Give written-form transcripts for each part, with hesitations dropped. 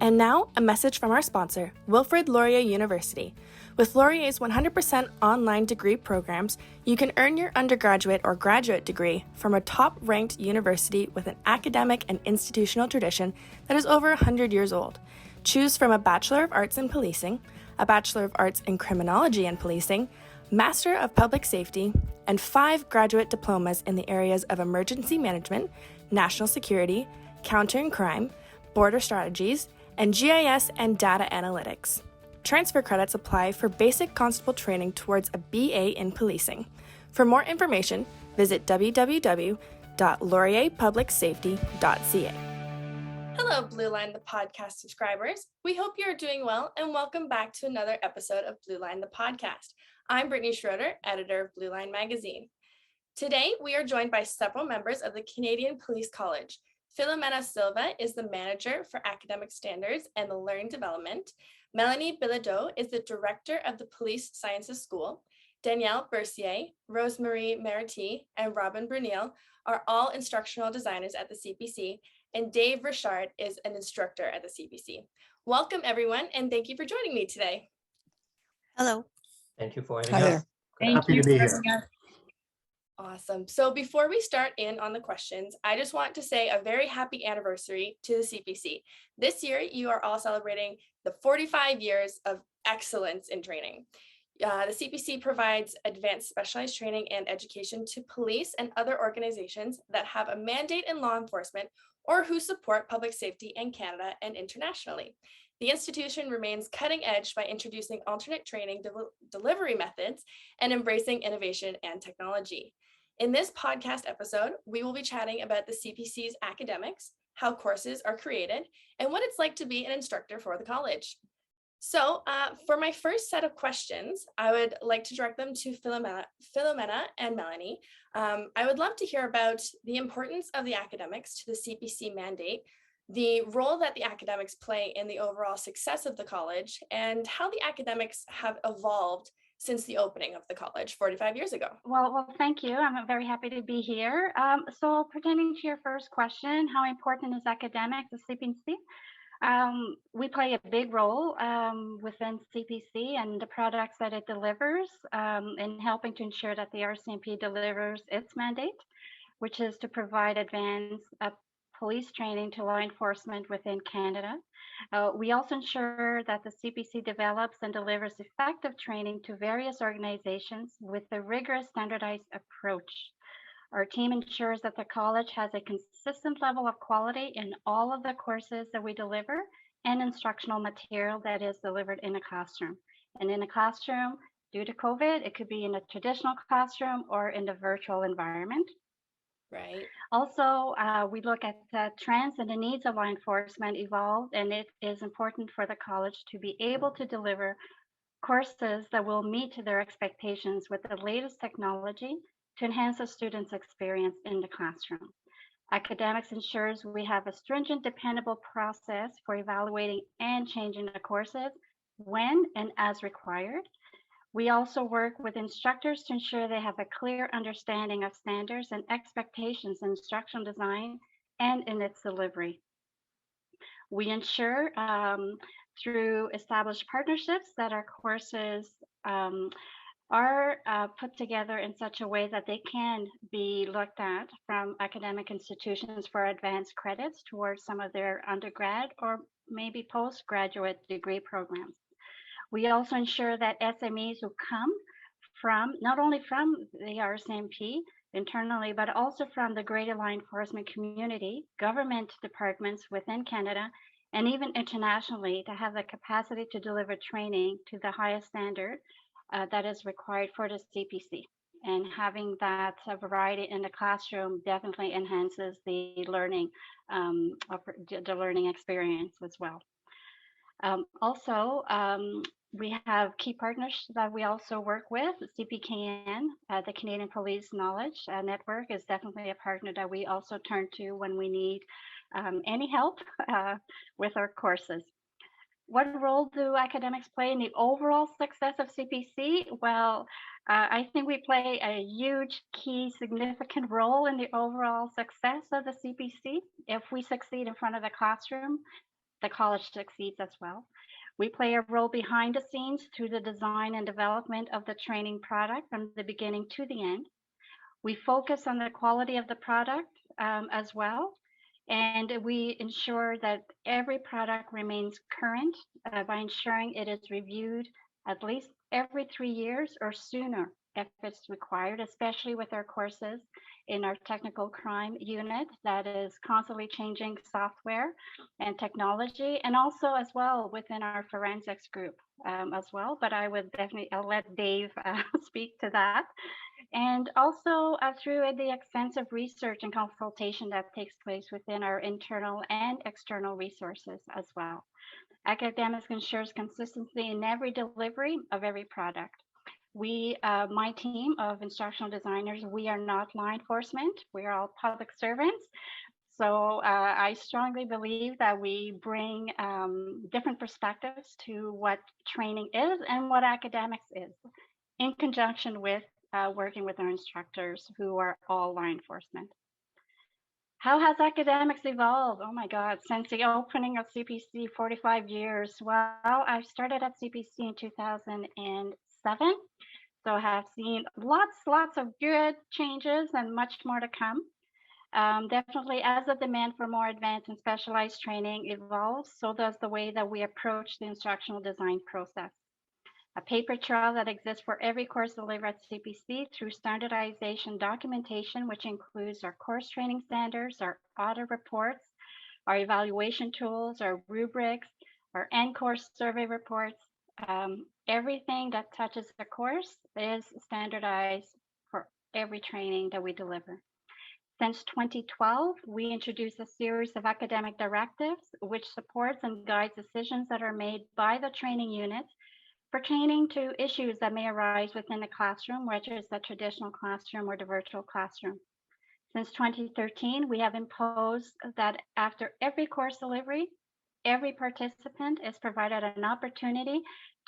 And now, a message from our sponsor, Wilfrid Laurier University. With Laurier's 100% online degree programs, you can earn your undergraduate or graduate degree from a top-ranked university with an academic and institutional tradition that is over 100 years old. Choose from a Bachelor of Arts in Policing, a Bachelor of Arts in Criminology and Policing, Master of Public Safety, and 5 graduate diplomas in the areas of Emergency Management, National Security, Countering Crime, Border Strategies, and GIS and Data Analytics. Transfer credits apply for basic constable training towards a BA in policing. For more information, visit www.laurierpublicsafety.ca. Hello, Blue Line the Podcast subscribers. We hope you are doing well and welcome back to another episode of Blue Line the Podcast. I'm Brittani Schroeder, editor of Blue Line magazine. Today, we are joined by several members of the Canadian Police College. Filomena Silva is the manager for academic standards and learning development. Melanie Bilodeau is the director of the Police Sciences School. Danielle Bercier, Rosemarie Meretei, and Robin Bruneel are all instructional designers at the CPC, and Dave Richard is an instructor at the CPC. Welcome, everyone, and thank you for joining me today. Hello. Thank you for having us. Thank you Happy to be for here. having us. Awesome. So before we start in on the questions, I just want to say a very happy anniversary to the CPC. This year, you are all celebrating the 45 years of excellence in training. The CPC provides advanced specialized training and education to police and other organizations that have a mandate in law enforcement or who support public safety in Canada and internationally. The institution remains cutting edge by introducing alternate training delivery methods and embracing innovation and technology. In this podcast episode, we will be chatting about the CPC's academics, how courses are created, and what it's like to be an instructor for the college. So for my first set of questions, I would like to direct them to Filomena and Melanie. I would love to hear about the importance of the academics to the CPC mandate, the role that the academics play in the overall success of the college, and how the academics have evolved since the opening of the college 45 years ago. Well, thank you. I'm very happy to be here. So pertaining to your first question, how important is academics at CPC? We play a big role within CPC and the products that it delivers in helping to ensure that the RCMP delivers its mandate, which is to provide advanced police training to law enforcement within Canada. We also ensure that the CPC develops and delivers effective training to various organizations with a rigorous standardized approach. Our team ensures that the college has a consistent level of quality in all of the courses that we deliver and instructional material that is delivered in a classroom. And in a classroom, due to COVID, it could be in a traditional classroom or in the virtual environment. Right. Also, we look at the trends and the needs of law enforcement evolve, and it is important for the college to be able to deliver courses that will meet their expectations with the latest technology to enhance the students' experience in the classroom. Academics ensures we have a stringent, dependable process for evaluating and changing the courses when and as required. We also work with instructors to ensure they have a clear understanding of standards and expectations in instructional design and in its delivery. We ensure through established partnerships that our courses are put together in such a way that they can be looked at from academic institutions for advanced credits towards some of their undergrad or maybe postgraduate degree programs. We also ensure that SMEs who come from, not only from the RCMP internally, but also from the greater law enforcement community, government departments within Canada, and even internationally, to have the capacity to deliver training to the highest standard that is required for the CPC. And having that variety in the classroom definitely enhances the learning experience as well. We have key partners that we also work with. CPKN, the Canadian Police Knowledge Network, is definitely a partner that we also turn to when we need any help with our courses. What role do academics play in the overall success of CPC? Well, I think we play a huge, key, significant role in the overall success of the CPC. If we succeed in front of the classroom, the college succeeds as well. We play a role behind the scenes through the design and development of the training product from the beginning to the end. We focus on the quality of the product as well, and we ensure that every product remains current by ensuring it is reviewed at least every 3 years or sooner if it's required, especially with our courses in our technical crime unit that is constantly changing software and technology, and also as well within our forensics group as well. But I'll let Dave speak to that. And also through the extensive research and consultation that takes place within our internal and external resources as well. Academics ensures consistency in every delivery of every product. My team of instructional designers, we are not law enforcement. We are all public servants. So I strongly believe that we bring different perspectives to what training is and what academics is, in conjunction with working with our instructors who are all law enforcement. How has academics evolved? Oh my God, since the opening of CPC 45 years. Well, I started at CPC in 2007. So I have seen lots of good changes and much more to come. Definitely, as the demand for more advanced and specialized training evolves, so does the way that we approach the instructional design process. A paper trail that exists for every course delivered at CPC through standardization documentation, which includes our course training standards, our audit reports, our evaluation tools, our rubrics, our end course survey reports. Everything that touches the course is standardized for every training that we deliver. Since 2012, we introduced a series of academic directives which supports and guides decisions that are made by the training unit pertaining to issues that may arise within the classroom, whether it's the traditional classroom or the virtual classroom. Since 2013, we have imposed that after every course delivery, every participant is provided an opportunity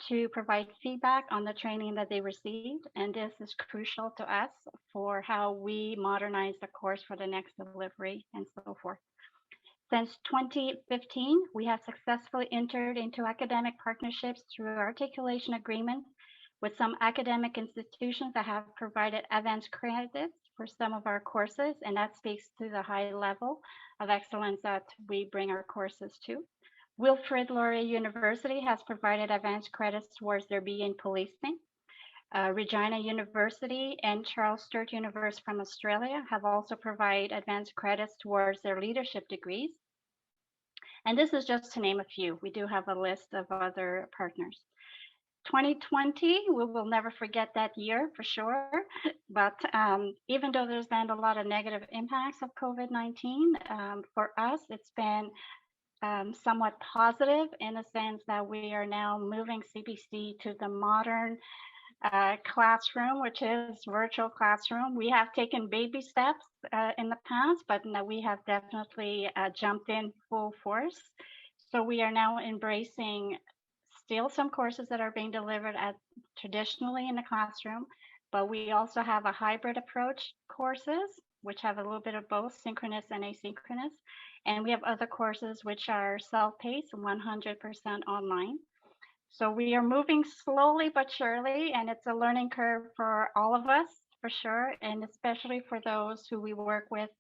to provide feedback on the training that they received. And this is crucial to us for how we modernize the course for the next delivery and so forth. Since 2015, we have successfully entered into academic partnerships through articulation agreements with some academic institutions that have provided advanced credits for some of our courses, and that speaks to the high level of excellence that we bring our courses to. Wilfrid Laurier University has provided advanced credits towards their BA in policing. Regina University and Charles Sturt University from Australia have also provided advanced credits towards their leadership degrees. And this is just to name a few. We do have a list of other partners. 2020, we will never forget that year for sure. But even though there's been a lot of negative impacts of COVID-19, for us, it's been somewhat positive in the sense that we are now moving CPC to the modern classroom, which is virtual classroom. We have taken baby steps in the past, but now we have definitely jumped in full force. So we are now embracing still some courses that are being delivered traditionally in the classroom, but we also have a hybrid approach courses, which have a little bit of both synchronous and asynchronous. And we have other courses which are self-paced, 100% online. So we are moving slowly but surely, and it's a learning curve for all of us, for sure, and especially for those who we work with,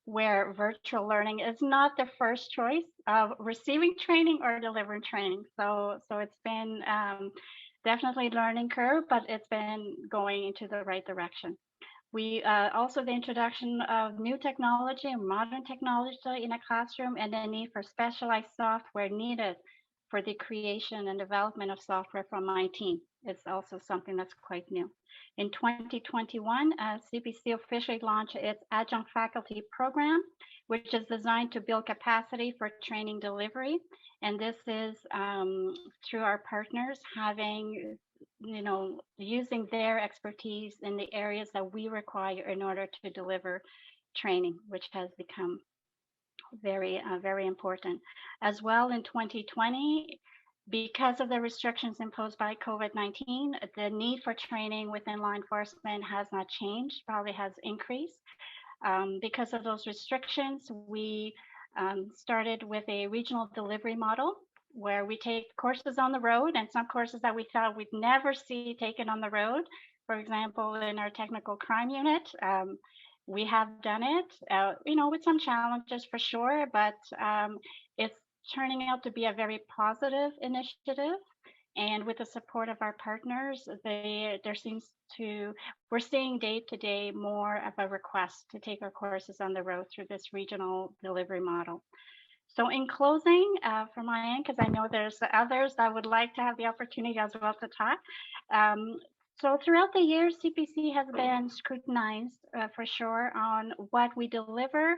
where virtual learning is not the first choice of receiving training or delivering training. So it's been definitely learning curve, but it's been going into the right direction. We also the introduction of new technology and modern technology in a classroom, and the need for specialized software needed for the creation and development of software from my team. It's also something that's quite new. In 2021, CPC officially launched its adjunct faculty program, which is designed to build capacity for training delivery. And this is through our partners having, using their expertise in the areas that we require in order to deliver training, which has become very important. As well, in 2020, because of the restrictions imposed by COVID-19, the need for training within law enforcement has not changed, probably has increased. Because of those restrictions, we Started with a regional delivery model where we take courses on the road, and some courses that we thought we'd never see taken on the road. For example, in our technical crime unit, we have done it, with some challenges for sure, but it's turning out to be a very positive initiative. And with the support of our partners, we're seeing day to day more of a request to take our courses on the road through this regional delivery model. So in closing, from my end, because I know there's others that would like to have the opportunity as well to talk. So throughout the years, CPC has been scrutinized for sure on what we deliver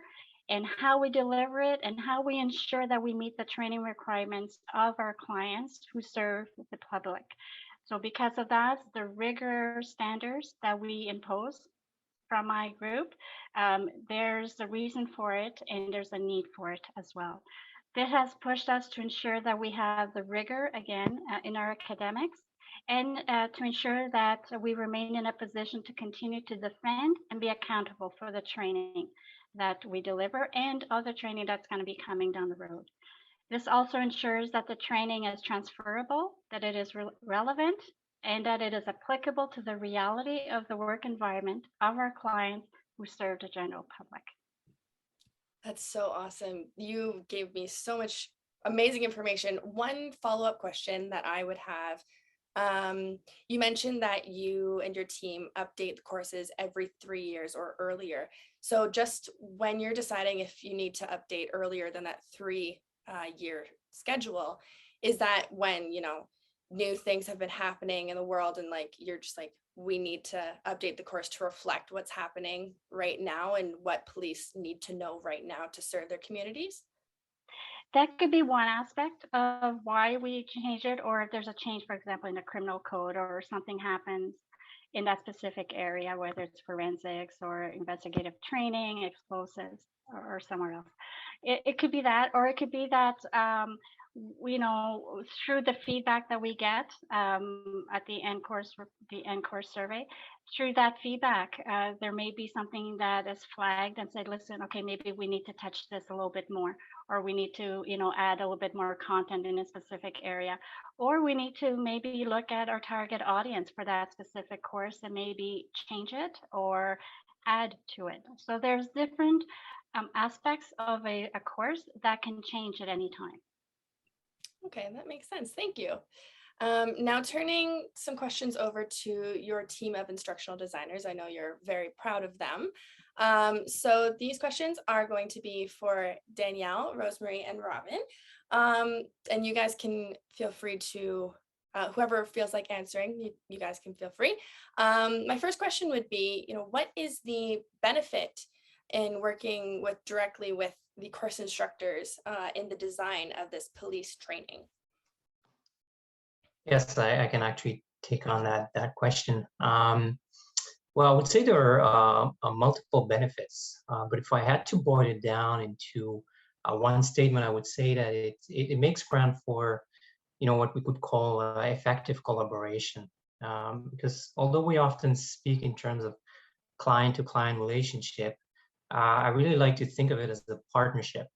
and how we deliver it and how we ensure that we meet the training requirements of our clients who serve the public. So because of that, the rigor standards that we impose from my group, there's a reason for it and there's a need for it as well. This has pushed us to ensure that we have the rigor again in our academics and to ensure that we remain in a position to continue to defend and be accountable for the training that we deliver and other training that's going to be coming down the road. This also ensures that the training is transferable, that it is relevant, and that it is applicable to the reality of the work environment of our clients who serve the general public. That's so awesome. You gave me so much amazing information. One follow-up question that I would have, you mentioned that you and your team update the courses every 3 years or earlier. So just when you're deciding if you need to update earlier than that 3-year schedule, is that when, new things have been happening in the world and you're just like, we need to update the course to reflect what's happening right now and what police need to know right now to serve their communities? That could be one aspect of why we change it, or if there's a change, for example, in the criminal code or something happens in that specific area, whether it's forensics or investigative training, explosives, or somewhere else. It could be that, or it could be that, through the feedback that we get at the end course survey, through that feedback, there may be something that is flagged and said, listen, okay, maybe we need to touch this a little bit more, or we need to, add a little bit more content in a specific area, or we need to maybe look at our target audience for that specific course and maybe change it or add to it. So there's different aspects of a course that can change at any time. Okay, that makes sense. Thank you. Now turning some questions over to your team of instructional designers. I know you're very proud of them. So these questions are going to be for Danielle, Rosemary, and Robin. And you guys can feel free to, whoever feels like answering, you guys can feel free. My first question would be, what is the benefit in working directly with the course instructors in the design of this police training? Yes, I can actually take on that question. Well, I would say there are multiple benefits, but if I had to boil it down into one statement, I would say that it makes ground for, what we could call effective collaboration. Because although we often speak in terms of client-to-client relationship, I really like to think of it as a partnership,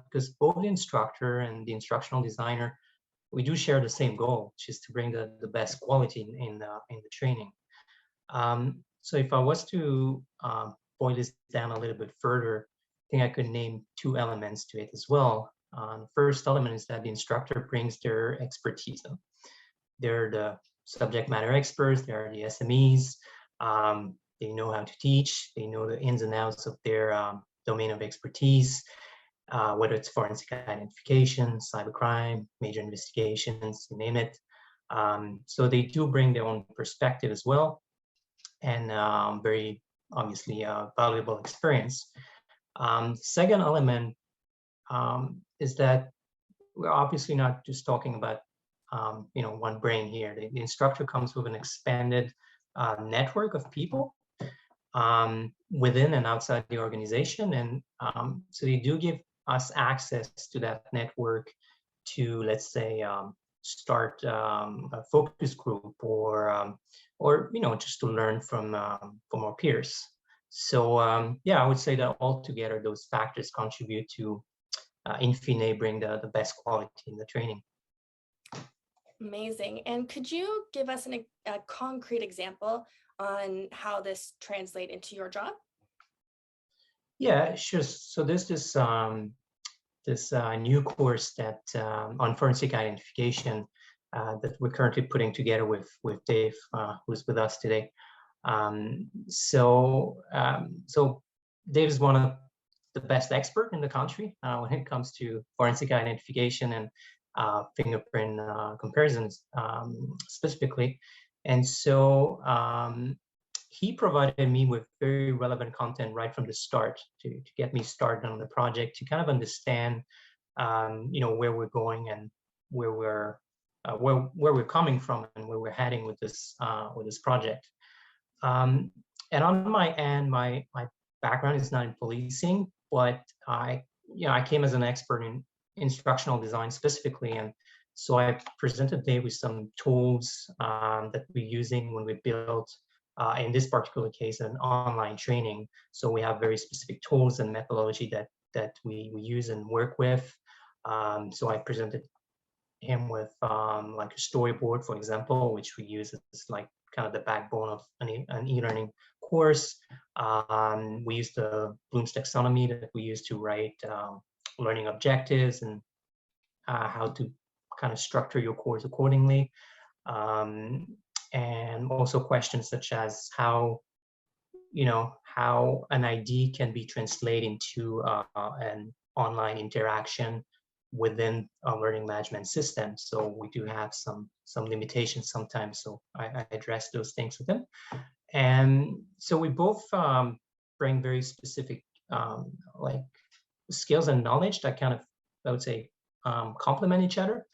because both the instructor and the instructional designer, we do share the same goal, which is to bring the best quality in the training. So if I was to boil this down a little bit further, I think I could name 2 elements to it as well. The first element is that the instructor brings their expertise. They're the subject matter experts, they're the SMEs, they know how to teach, they know the ins and outs of their domain of expertise, whether it's forensic identification, cybercrime, major investigations, you name it. So they do bring their own perspective as well, and very obviously valuable experience. Second element is that we're obviously not just talking about one brain here. The instructor comes with an expanded network of people within and outside the organization, and so they do give us access to that network to, let's say, start a focus group or just to learn from our peers. So yeah, I would say that altogether those factors contribute to in fine bring the best quality in the training. Amazing. And could you give us a concrete example on how this translates into your job? Yeah, sure. So there's this new course that on forensic identification that we're currently putting together with Dave, who's with us today. So Dave is one of the best expert in the country when it comes to forensic identification and fingerprint comparisons specifically. And so he provided me with very relevant content right from the start to get me started on the project, to kind of understand, where we're going and where we're coming from and where we're heading with this project. And on my end, my background is not in policing, but I came as an expert in instructional design specifically, and so I presented Dave with some tools that we're using when we built, in this particular case, an online training. So we have very specific tools and methodology that we use and work with. So I presented him with like a storyboard, for example, which we use as like kind of the backbone of an e-learning course. We use the Bloom's taxonomy that we use to write learning objectives and how to kind of structure your course accordingly. And also questions such as how an ID can be translated into an online interaction within a learning management system. So we do have some limitations sometimes. So I address those things with them. And so we both bring very specific like skills and knowledge that kind of, I would say, complement each other.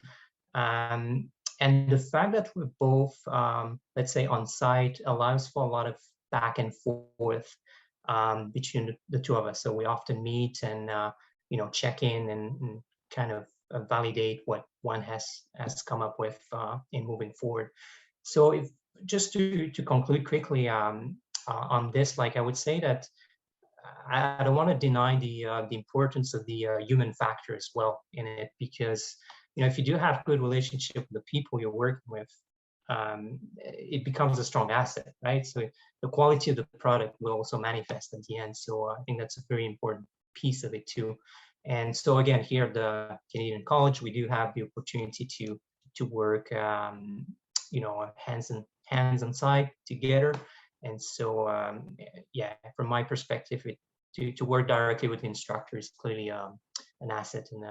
And the fact that we're both, let's say, on site allows for a lot of back and forth between the two of us. So we often meet and check in and kind of validate what one has come up with in moving forward. So if just to conclude quickly on this, like I would say that I don't want to deny the importance of the human factor as well in it, because if you do have good relationship with the people you're working with, it becomes a strong asset, right? So the quality of the product will also manifest at the end. So I think that's a very important piece of it too. And so again, here at the Canadian College, we do have the opportunity to work, hands on side together. And so, from my perspective, to work directly with the instructor is clearly an asset and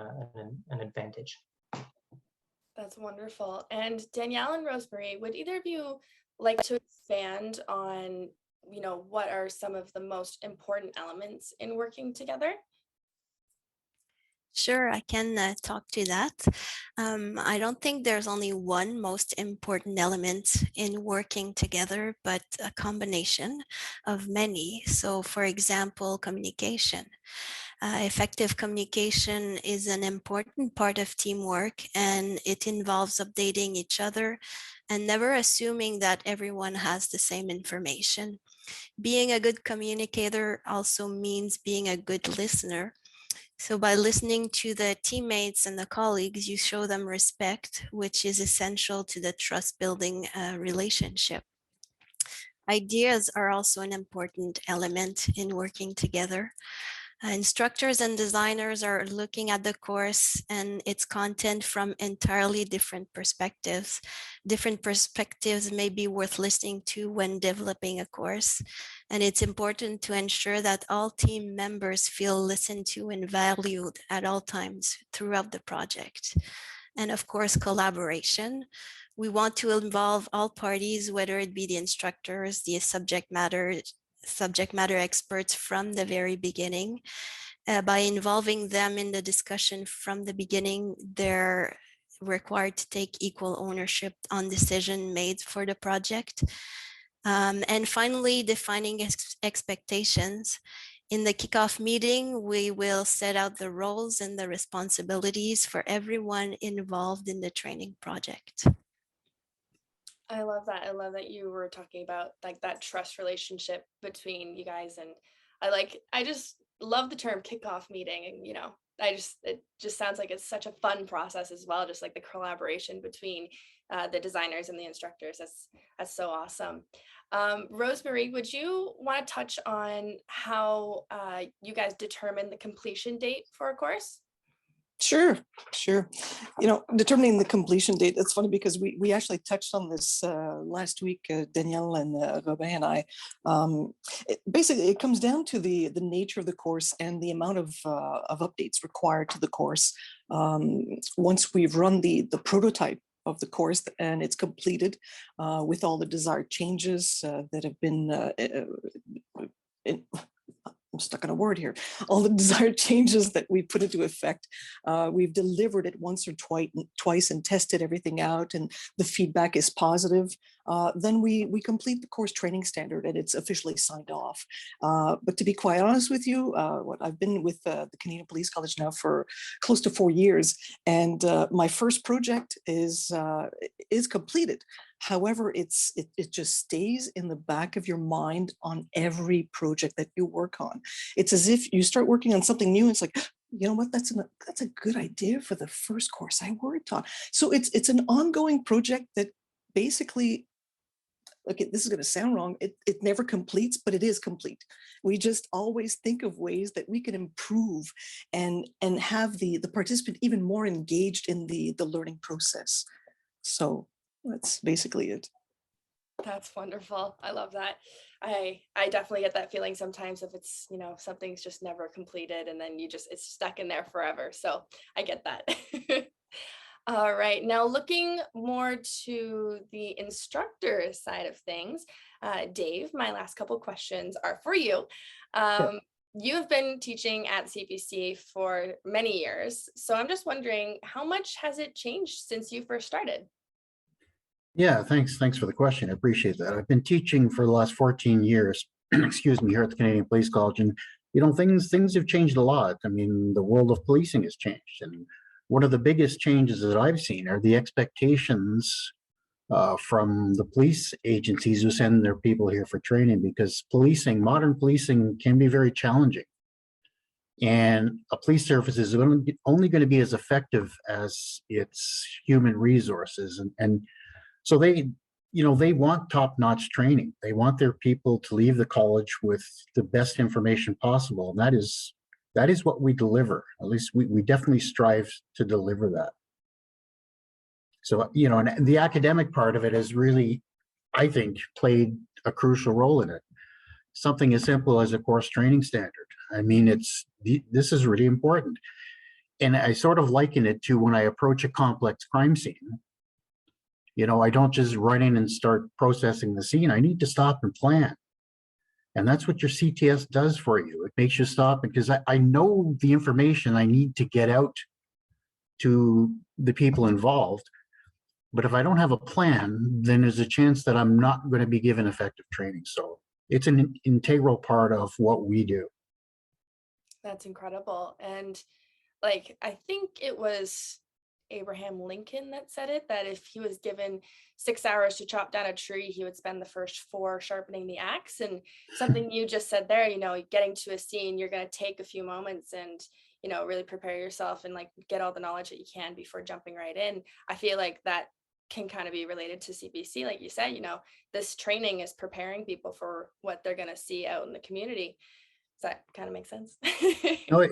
an advantage. That's wonderful. And Danielle and Rosemary, would either of you like to expand on, what are some of the most important elements in working together? Sure, I can talk to that. I don't think there's only one most important element in working together, but a combination of many. So, for example, communication. Effective communication is an important part of teamwork, and it involves updating each other and never assuming that everyone has the same information. Being a good communicator also means being a good listener. So by listening to the teammates and the colleagues, you show them respect, which is essential to the trust-building relationship. Ideas are also an important element in working together. Instructors and designers are looking at the course and its content from entirely different perspectives. Different perspectives may be worth listening to when developing a course, and it's important to ensure that all team members feel listened to and valued at all times throughout the project. And of course, collaboration. We want to involve all parties, whether it be the instructors, the subject matter experts from the very beginning. By involving them in the discussion from the beginning, they're required to take equal ownership on decision made for the project. And finally, defining expectations. In the kickoff meeting, we will set out the roles and the responsibilities for everyone involved in the training project. I love that. I love that you were talking about like that trust relationship between you guys. And I just love the term kickoff meeting. And, it just sounds like it's such a fun process as well, just like the collaboration between the designers and the instructors. That's so awesome. Rosemary, would you want to touch on how you guys determine the completion date for a course? Sure. Determining the completion date, it's funny because we actually touched on this last week, Danielle and Robin and I. Basically, it comes down to the nature of the course and the amount of updates required to the course. Once we've run the prototype of the course and it's completed with all the desired changes that have been I'm stuck on a word here. All the desired changes that we put into effect, we've delivered it once or twice and tested everything out, and the feedback is positive. Then we complete the course training standard and it's officially signed off. But to be quite honest with you, I've been with the Canadian Police College now for close to 4 years, and my first project is completed. However, it just stays in the back of your mind on every project that you work on. It's as if you start working on something new. It's like, you know what, that's a good idea for the first course I worked on. So it's an ongoing project that basically, okay, this is going to sound wrong, it never completes, but it is complete. We just always think of ways that we can improve and have the participant even more engaged in the learning process. So that's basically it. That's wonderful. I love that. I definitely get that feeling sometimes if it's, something's just never completed and then it's stuck in there forever. So I get that. All right. Now looking more to the instructor side of things, Dave, my last couple questions are for you. Sure. You have been teaching at CPC for many years. So I'm just wondering, how much has it changed since you first started? Yeah, thanks for the question. I appreciate that. I've been teaching for the last 14 years, excuse me, here at the Canadian Police College, and things have changed a lot. I mean, the world of policing has changed, and one of the biggest changes that I've seen are the expectations from the police agencies who send their people here for training, because modern policing can be very challenging. And a police service is only going to be as effective as its human resources. And so they want top-notch training. They want their people to leave the college with the best information possible. And that is what we deliver. At least we definitely strive to deliver that. So, and the academic part of it has really, I think, played a crucial role in it. Something as simple as a course training standard. I mean, this is really important. And I sort of liken it to when I approach a complex crime scene. I don't just run in and start processing the scene. I need to stop and plan. And that's what your CTS does for you. It makes you stop because I know the information I need to get out to the people involved. But if I don't have a plan, then there's a chance that I'm not going to be given effective training. So it's an integral part of what we do. That's incredible. And I think it was Abraham Lincoln that said it, that if he was given 6 hours to chop down a tree, he would spend the first 4 sharpening the axe. And something you just said there, getting to a scene, you're going to take a few moments and, really prepare yourself and get all the knowledge that you can before jumping right in. I feel like that can kind of be related to CPC. Like you said, this training is preparing people for what they're going to see out in the community. Does that kind of make sense? No,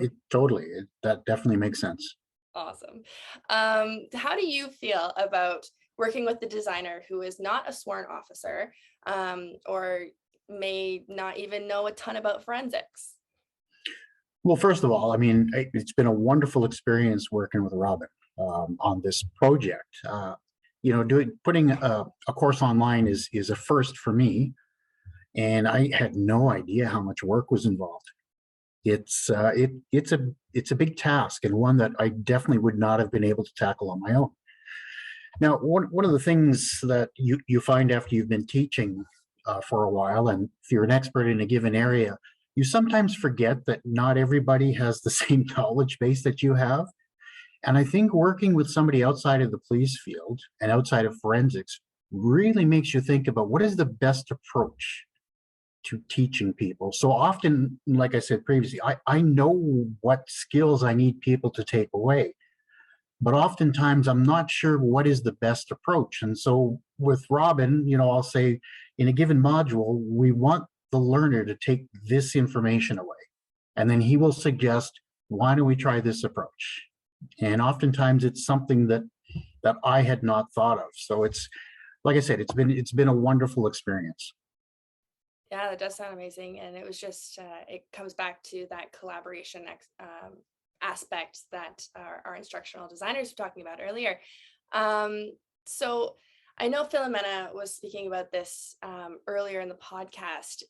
that definitely makes sense. Awesome. How do you feel about working with the designer who is not a sworn officer or may not even know a ton about forensics? Well, first of all, I mean, it's been a wonderful experience working with Robin on this project. Putting a course online is a first for me, and I had no idea how much work was involved. It's a big task, and one that I definitely would not have been able to tackle on my own. Now, one of the things that you find after you've been teaching for a while, and if you're an expert in a given area, you sometimes forget that not everybody has the same knowledge base that you have. And I think working with somebody outside of the police field and outside of forensics really makes you think about what is the best approach to teaching people. So often, like I said previously, I know what skills I need people to take away, but oftentimes I'm not sure what is the best approach. And so with Robin, I'll say in a given module, we want the learner to take this information away. And then he will suggest, why don't we try this approach? And oftentimes it's something that I had not thought of. So it's, like I said, it's been a wonderful experience. Yeah, that does sound amazing. And it was just, it comes back to that collaboration aspect that our instructional designers were talking about earlier. So I know Filomena was speaking about this earlier in the podcast.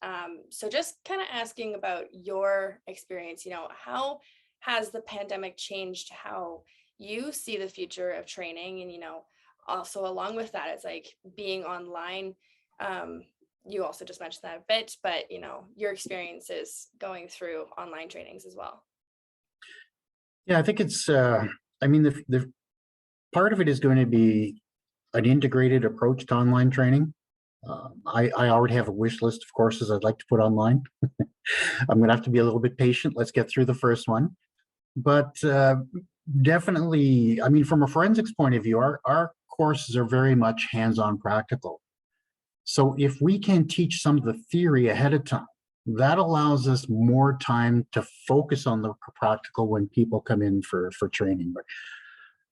So just kind of asking about your experience, how has the pandemic changed how you see the future of training? And, also along with that, it's like being online. You also just mentioned that a bit, but, your experiences going through online trainings as well. Yeah, I think it's, the part of it is going to be an integrated approach to online training. I already have a wish list of courses I'd like to put online. I'm going to have to be a little bit patient. Let's get through the first one. But definitely, from a forensics point of view, our courses are very much hands-on practical. So if we can teach some of the theory ahead of time, that allows us more time to focus on the practical when people come in for training. But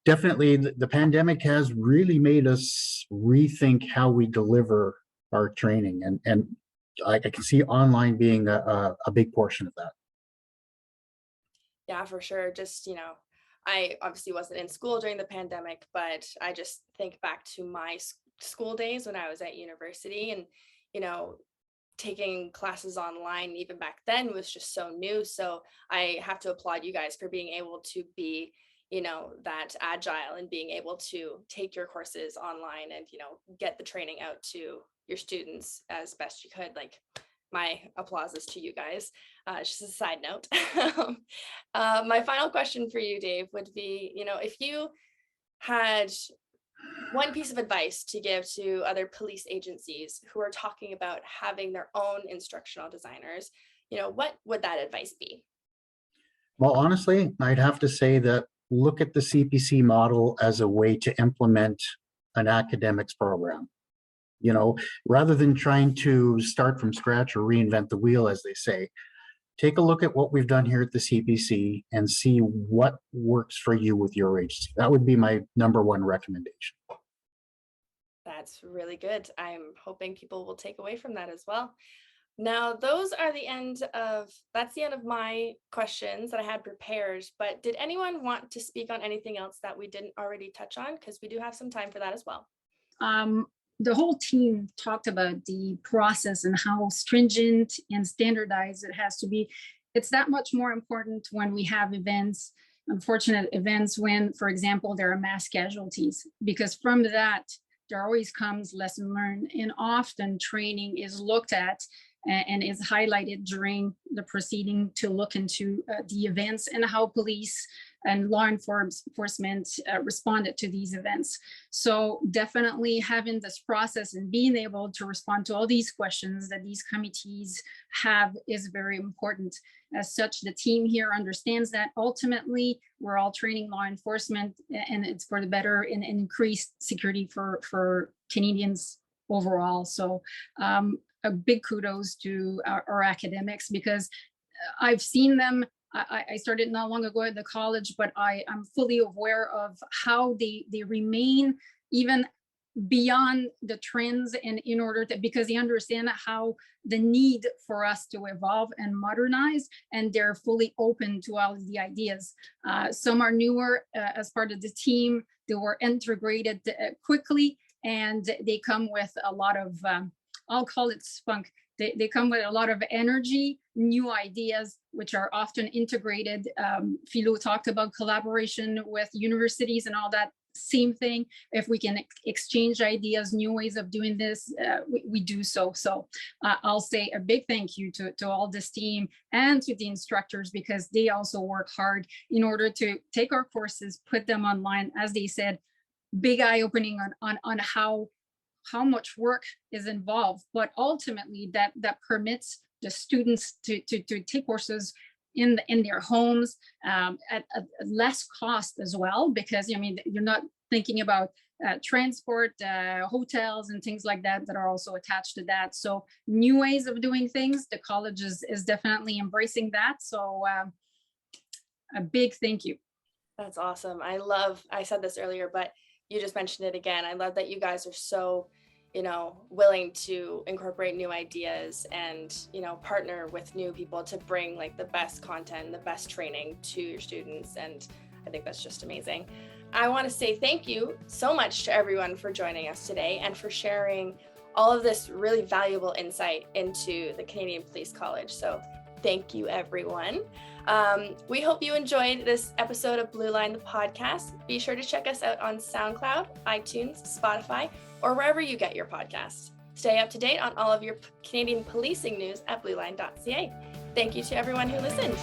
definitely the pandemic has really made us rethink how we deliver our training. And I can see online being a big portion of that. Yeah, for sure. Just, I obviously wasn't in school during the pandemic, but I just think back to my school days when I was at university, and, taking classes online even back then was just so new. So I have to applaud you guys for being able to be, that agile and being able to take your courses online and, get the training out to your students as best you could. Like, my applause is to you guys. Just a side note. My final question for you, Dave, would be, if you had one piece of advice to give to other police agencies who are talking about having their own instructional designers, what would that advice be? Well, honestly, I'd have to say that look at the CPC model as a way to implement an academics program. Rather than trying to start from scratch or reinvent the wheel, as they say, take a look at what we've done here at the CPC and see what works for you with your agency. That would be my number one recommendation. That's really good. I'm hoping people will take away from that as well. Now, that's the end of my questions that I had prepared, but did anyone want to speak on anything else that we didn't already touch on? Because we do have some time for that as well. The whole team talked about the process and how stringent and standardized it has to be. It's that much more important when we have events, unfortunate events, when, for example, there are mass casualties, because from that, there always comes lesson learned, and often training is looked at and is highlighted during the proceeding to look into the events and how police and law enforcement responded to these events. So definitely having this process and being able to respond to all these questions that these committees have is very important. As such, the team here understands that ultimately we're all training law enforcement, and it's for the better and increased security for Canadians overall. So a big kudos to our academics, because I've seen them. I started not long ago at the college, but I'm fully aware of how they remain even beyond the trends, and in order to, because they understand how the need for us to evolve and modernize, and they're fully open to all of the ideas. Some are newer as part of the team. They were integrated quickly, and they come with a lot of, I'll call it spunk. They come with a lot of energy, new ideas, which are often integrated. Philo talked about collaboration with universities and all that. Same thing. If we can exchange ideas, new ways of doing this, we do so. So I'll say a big thank you to all this team and to the instructors, because they also work hard in order to take our courses, put them online. As they said, big eye-opening on how how much work is involved, but ultimately that permits the students to take courses in their homes at less cost as well, because I mean, you're not thinking about transport, hotels and things like that are also attached to that. So new ways of doing things, the college is definitely embracing that. So a big thank you. That's awesome. I said this earlier, but you just mentioned it again. I love that you guys are so, willing to incorporate new ideas and, partner with new people to bring like the best content, the best training to your students. And I think that's just amazing. I want to say thank you so much to everyone for joining us today and for sharing all of this really valuable insight into the Canadian Police College. So thank you, everyone. We hope you enjoyed this episode of Blue Line, the podcast. Be sure to check us out on SoundCloud, iTunes, Spotify, or wherever you get your podcasts. Stay up to date on all of your Canadian policing news at blueline.ca. Thank you to everyone who listened.